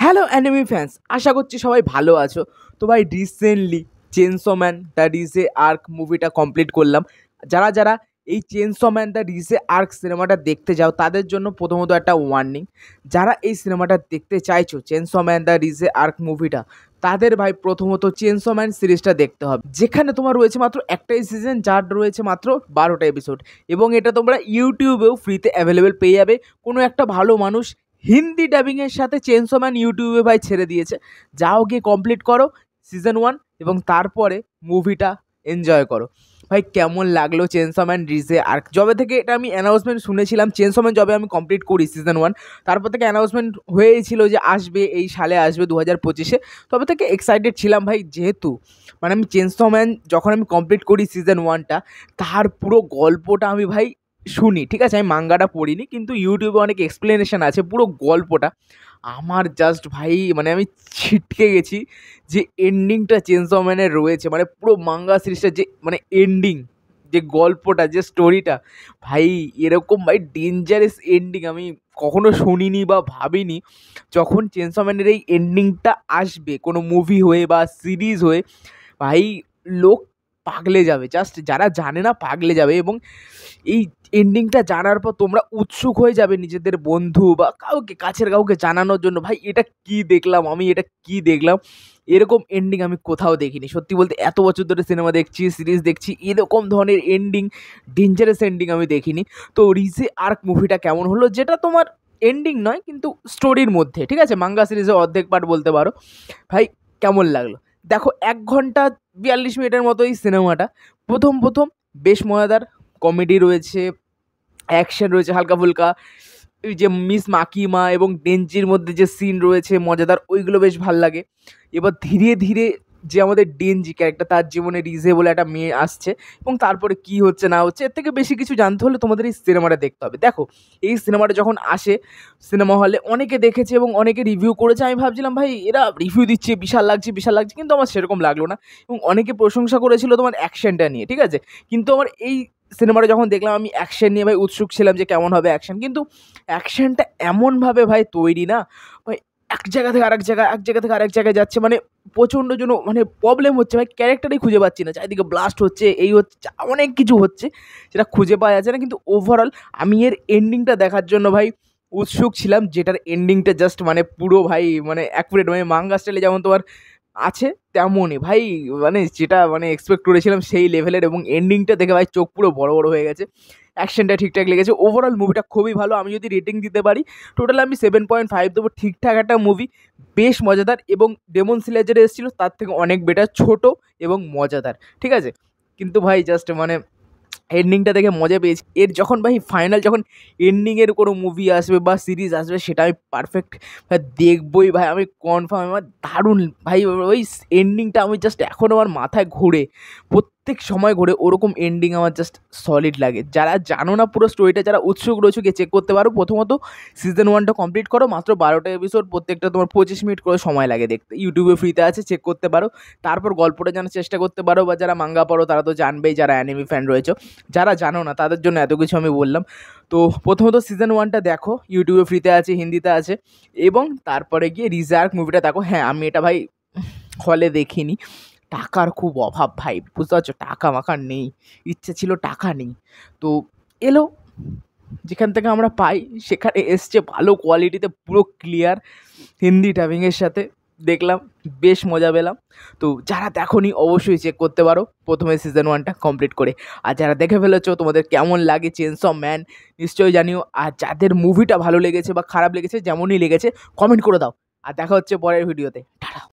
Hello enemy fans, আশা করছি সবাই ভালো আছো। তো ভাই recently Chainsaw Man the Reze arc মুভিটা কমপ্লিট করলাম। যারা যারা এই Chainsaw Man the Reze arc সিনেমাটা দেখতে যাও তাদের জন্য প্রথমত একটা ওয়ার্নিং। যারা এই সিনেমাটা দেখতে চাইছো chainsaw Man the Reze arc মুভিটা, তাদের ভাই প্রথমত চেনসো ম্যান সিরিজটা দেখতে হবে, যেখানে তোমার রয়েছে মাত্র একটাই সিজন, যার রয়েছে মাত্র 12টা এপিসোড, এবং এটা তোমরা ইউটিউবেও ফ্রিতে অ্যাভেলেবেল পেয়ে যাবে। কোনো একটা ভালো মানুষ হিন্দি ডাবিংয়ের সাথে চেনসো ম্যান ইউটিউবে ভাই ছেড়ে দিয়েছে। যাও গিয়ে কমপ্লিট করো সিজন 1 এবং তারপরে মুভিটা এনজয় করো। ভাই কেমন লাগলো চেনসো ম্যান রিজে আর্ক? যবে থেকে এটা আমি অ্যানাউন্সমেন্ট শুনেছিলাম, চেনসো ম্যান যবে আমি কমপ্লিট করি সিজন 1, তারপর থেকে অ্যানাউন্সমেন্ট হয়েছিল যে আসবে, এই সালে আসবে 2025-এ, তবে থেকে এক্সাইটেড ছিলাম ভাই। যেহেতু মানে আমি চেনসো ম্যান যখন আমি কমপ্লিট করি সিজন 1টা, তার পুরো গল্পটা আমি ভাই শুনি, ঠিক আছে, আমি মাঙ্গাটা পড়িনি, কিন্তু ইউটিউবে অনেক এক্সপ্লেনেশন আছে। পুরো গল্পটা আমার জাস্ট ভাই মানে আমি ছিটকে গেছি যে এন্ডিংটা চেনসো ম্যানের রয়েছে, মানে পুরো মাঙ্গা সিরিজটা যে মানে এন্ডিং, যে গল্পটা, যে স্টোরিটা, ভাই এরকম ভাই ডেঞ্জারাস এন্ডিং আমি কখনো শুনিনি বা ভাবিনি। যখন চেনসো ম্যানের এই এন্ডিংটা আসবে কোনো মুভি হয়ে বা সিরিজ হয়ে, ভাই লোক পাগলে যাবে, জাস্ট যারা জানে না পাগলে যাবে। এবং এই এন্ডিংটা জানার পর তোমরা উৎসুক হয়ে যাবে নিজেদের বন্ধু বা কাউকে, কাছের কাউকে জানানোর জন্য, ভাই এটা কি দেখলাম আমি, এটা কি দেখলাম। এরকম এন্ডিং আমি কোথাও দেখিনি, সত্যি বলতে। এত বছর ধরে সিনেমা দেখছি, সিরিজ দেখছি, এরকম ধরনের এন্ডিং, ডেঞ্জারাস এন্ডিং আমি দেখিনি। তো রিজে আর্ক মুভিটা কেমন হলো, যেটা তোমার এন্ডিং নয় কিন্তু স্টোরির মধ্যে, ঠিক আছে, মাঙ্গা সিরিজের অর্ধেক পার্ট বলতে পারো। ভাই কেমন লাগলো? দেখো 1 ঘন্টা 42 মিনিটের মতো এই সিনেমাটা। প্রথম প্রথম বেশ মজাদার, কমেডি রয়েছে, অ্যাকশন রয়েছে হালকা ফুলকা, এই যে মিস মাকিমা এবং ডেনজির মধ্যে যে সিন রয়েছে মজাদার, ওইগুলো বেশ ভাল লাগে। এবার ধীরে ধীরে যে আমাদের ডেনজি ক্যারেক্টার, তার জীবনে রিজে বলে একটা মেয়ে আসছে, এবং তারপরে কি হচ্ছে না হচ্ছে, এর থেকে বেশি কিছু জানতে হলে তোমাদের এই সিনেমাটা দেখতে হবে। দেখো এই সিনেমাটা যখন আসে সিনেমা হলে, অনেকে দেখেছে এবং অনেকে রিভিউ করেছে। আমি ভাবছিলাম ভাই এরা রিভিউ দিচ্ছে, বিশাল লাগছে বিশাল লাগছে, কিন্তু আমার সেরকম লাগলো না। এবং অনেকে প্রশংসা করেছিল তোমার অ্যাকশনটা নিয়ে, ঠিক আছে, কিন্তু আমার এই সিনেমাটা যখন দেখলাম আমি অ্যাকশন নিয়ে ভাই উৎসুক ছিলাম যে কেমন হবে অ্যাকশন, কিন্তু অ্যাকশনটা এমনভাবে ভাই তৈরি না, ভাই এক জায়গা থেকে আরেক জায়গায়, এক জায়গা থেকে আরেক জায়গায় যাচ্ছে, মানে প্রচণ্ড জন্য মানে প্রবলেম হচ্ছে ভাই, ক্যারেক্টারই খুঁজে পাচ্ছি না। চারিদিকে ব্লাস্ট হচ্ছে, এই হচ্ছে, অনেক কিছু হচ্ছে, যেটা খুঁজে পাওয়া যাচ্ছে না। কিন্তু ওভারঅল আমি এর এন্ডিংটা দেখার জন্য ভাই উৎসুক ছিলাম, যেটার এন্ডিংটা জাস্ট মানে পুরো ভাই মানে অ্যাকুরেট, মানে মাঙ্গা স্টাইলে যেমন তোমার আছে তেমনই ভাই, মানে যেটা মানে এক্সপেক্ট করেছিলাম সেই লেভেলের। এবং এন্ডিংটা দেখে ভাই চোখ পুরো বড় বড় হয়ে গেছে। অ্যাকশনটা ঠিকঠাক লেগেছে, ওভারঅল মুভিটা খুবই ভালো। আমি যদি রেটিং দিতে পারি, টোটাল আমি 7.5 দেবো। ঠিকঠাক একটা মুভি, বেশ মজাদার, এবং ডেমন স্লেয়ার যেটা এসেছিলো তার থেকে অনেক বেটার, ছোট এবং মজাদার, ঠিক আছে। কিন্তু ভাই জাস্ট মানে এন্ডিংটা দেখে মজা পেয়েছি। এর যখন ভাই ফাইনাল, যখন এন্ডিংয়ের কোনো মুভি আসবে বা সিরিজ আসবে, সেটা আমি পারফেক্ট ভাই দেখবই ভাই, আমি কনফার্ম। আমার দারুণ ভাই ওই এন্ডিংটা আমি জাস্ট এখন আমার মাথায় ঘোরে, প্রত্যেক সময় ঘোরে, ওরকম এন্ডিং আমার জাস্ট সলিড লাগে। যারা জানো না পুরো স্টোরিটা, যারা উৎসুক রয়েছে, গিয়ে চেক করতে পারো। প্রথমত সিজন 1টা কমপ্লিট করো, মাত্র 12টা এপিসোড, প্রত্যেকটা তোমার 25 মিনিট করে সময় লাগে দেখতে। ইউটিউবে ফ্রিতে আছে, চেক করতে পারো। তারপর গল্পটা জানার চেষ্টা করতে পারো, বা যারা মাঙ্গা পড়ো তারা তো জানবেই, যারা অ্যানিমি ফ্যান রয়েছে। যারা জানো না তাদের জন্য এত কিছু আমি বললাম। তো প্রথমত সিজন 1টা দেখো, ইউটিউবে ফ্রিতে আছে, হিন্দিতে আছে, এবং তারপরে গিয়ে রিজে আর্ক মুভিটা দেখো। হ্যাঁ, আমি এটা ভাই হলে দেখিনি, টাকার খুব অভাব ভাই, বুঝতে পারছো, টাকা মাখা নেই, ইচ্ছে ছিল টাকা নেই। তো এলো, যেখান থেকে আমরা পাই সেখানে এসছে ভালো কোয়ালিটিতে, পুরো ক্লিয়ার হিন্দি ডাবিংয়ের সাথে দেখলাম, বেশ মজা পেলাম। তো যারা দেখোনি অবশ্যই চেক করতে পারো প্রথমে সিজন 1টা কমপ্লিট করে। আর যারা দেখে ফেলেছো, তোমাদের কেমন লাগে চেনসো ম্যান নিশ্চয়ই জানিও। আর যাদের মুভিটা ভালো লেগেছে বা খারাপ লেগেছে, যেমনই লেগেছে কমেন্ট করে দাও। আর দেখা হচ্ছে পরের ভিডিওতে। টাটা।